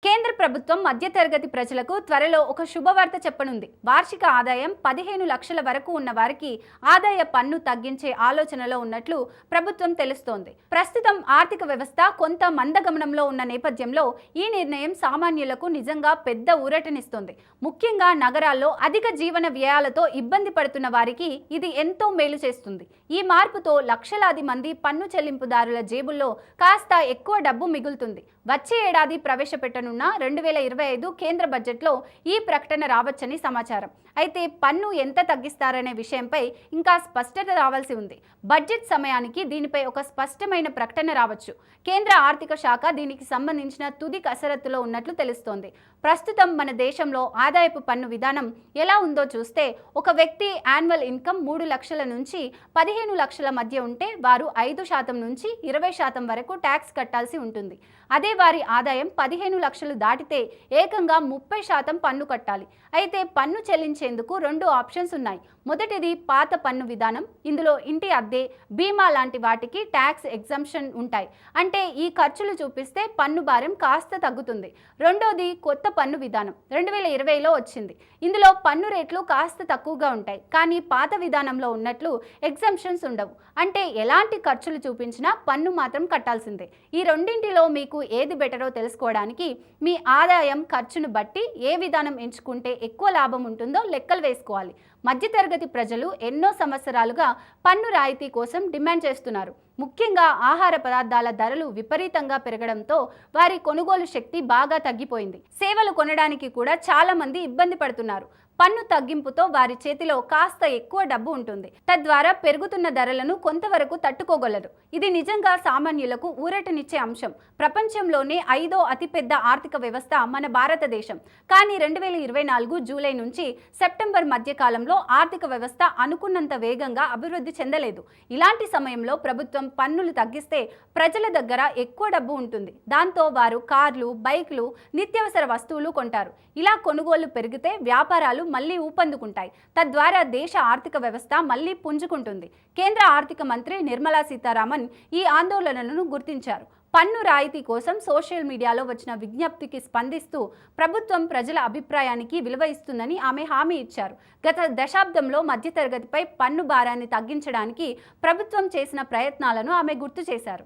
కేంద్ర ప్రభుత్వం మధ్యతరగతి ప్రజలకు త్వరలో ఒక శుభవార్త చెప్పనుంది. వార్షిక ఆదాయం 15 లక్షల వరకు ఉన్న వారికి ఆదాయ పన్ను తగ్గించే ఆలోచనలో ఉన్నట్లు ప్రభుత్వం తెలుస్తోంది. ప్రస్తుతం ఆర్థిక వ్యవస్థ కొంత మందగమనంలో ఉన్న నేపథ్యంలో ఈ నిర్ణయం సామాన్యులకు నిజంగా పెద్ద ఊరటనిస్తోంది. ముఖ్యంగా నగరాల్లో అధిక జీవన వ్యయాలతో ఇబ్బంది పడుతున్న వారికి ఇది ఎంతో మేలు చేస్తుంది. ఈ మార్పుతో లక్షలాది మంది పన్ను చెల్లింపుదారుల జేబుల్లో కాస్త ఎక్కువ డబ్బు మిగులుతుంది. వచ్చే ఏడాది ప్రవేశపెట్టనున్న 2025 కేంద్ర బడ్జెట్లో ఈ ప్రకటన రావచ్చని సమాచారం. అయితే పన్ను ఎంత తగ్గిస్తారనే విషయంపై ఇంకా స్పష్టత రావాల్సి ఉంది. బడ్జెట్ సమయానికి దీనిపై ఒక స్పష్టమైన ప్రకటన రావచ్చు. కేంద్ర ఆర్థిక శాఖ దీనికి సంబంధించిన తుది కసరత్తులో ఉన్నట్లు తెలుస్తోంది. ప్రస్తుతం మన దేశంలో ఆదాయపు పన్ను విధానం ఎలా ఉందో చూస్తే, ఒక వ్యక్తి యాన్యువల్ ఇన్కమ్ 3 లక్షల నుంచి 15 లక్షల మధ్య ఉంటే వారు 5% నుంచి 20% వరకు ట్యాక్స్ కట్టాల్సి ఉంటుంది. అదే వారి ఆదాయం 15 లక్షలు దాటితే ఏకంగా 30% పన్ను కట్టాలి. అయితే పన్ను చెల్లించేందుకు 2 ఆప్షన్స్ ఉన్నాయి. మొదటిది పాత పన్ను విధానం. ఇందులో ఇంటి అద్దె, బీమా లాంటి వాటికి ట్యాక్స్ ఎగ్జంప్షన్ ఉంటాయి. అంటే ఈ ఖర్చులు చూపిస్తే పన్ను భారం కాస్త తగ్గుతుంది. రెండోది కొత్త పన్ను విధానం 2020లో వచ్చింది. ఇందులో పన్ను రేట్లు కాస్త తక్కువగా ఉంటాయి. కానీ పాత విధానంలో ఉన్నట్లు ఎగ్జంప్షన్స్ ఉండవు. అంటే ఎలాంటి ఖర్చులు చూపించినా పన్ను మాత్రం కట్టాల్సిందే. ఈ రెండింటిలో మీకు ఏది బెటరో తెలుసుకోవడానికి మీ ఆదాయం ఖర్చును బట్టి ఏ విధానం ఎంచుకుంటే ఎక్కువ లాభం ఉంటుందో లెక్కలు వేసుకోవాలి. మధ్యతరగతి ప్రజలు ఎన్నో సంవత్సరాలుగా పన్ను రాయితీ కోసం డిమాండ్ చేస్తున్నారు. ముఖ్యంగా ఆహార పదార్థాల ధరలు విపరీతంగా పెరగడంతో వారి కొనుగోలు శక్తి బాగా తగ్గిపోయింది. సేవలు కొనడానికి కూడా చాలా మంది ఇబ్బంది పడుతున్నారు. పన్ను తగ్గింపుతో వారి చేతిలో కాస్త ఎక్కువ డబ్బు ఉంటుంది. తద్వారా పెరుగుతున్న ధరలను కొంతవరకు తట్టుకోగలరు. ఇది నిజంగా సామాన్యులకు ఊరటనిచ్చే అంశం. ప్రపంచంలోనే 5వ అతిపెద్ద ఆర్థిక వ్యవస్థ మన భారతదేశం. కానీ 2024 జూలై నుంచి సెప్టెంబర్ మధ్య కాలంలో ఆర్థిక వ్యవస్థ అనుకున్నంత వేగంగా అభివృద్ధి చెందలేదు. ఇలాంటి సమయంలో ప్రభుత్వం పన్నులు తగ్గిస్తే ప్రజల దగ్గర ఎక్కువ డబ్బు ఉంటుంది. దాంతో వారు కార్లు, బైక్లు, నిత్యావసర వస్తువులు కొంటారు. ఇలా కొనుగోలు పెరిగితే వ్యాపారాలు మళ్లీ ఊపందుకుంటాయి. తద్వారా దేశ ఆర్థిక వ్యవస్థ మళ్లీ పుంజుకుంటుంది. కేంద్ర ఆర్థిక మంత్రి నిర్మలా సీతారామన్ ఈ ఆందోళనలను గుర్తించారు. పన్ను రాయితీ కోసం సోషల్ మీడియాలో వచ్చిన విజ్ఞప్తికి స్పందిస్తూ ప్రభుత్వం ప్రజల అభిప్రాయానికి విలువ ఇస్తుందని ఆమె హామీ ఇచ్చారు. గత దశాబ్దంలో మధ్యతరగతిపై పన్ను భారాన్ని తగ్గించడానికి ప్రభుత్వం చేసిన ప్రయత్నాలను ఆమె గుర్తు చేశారు.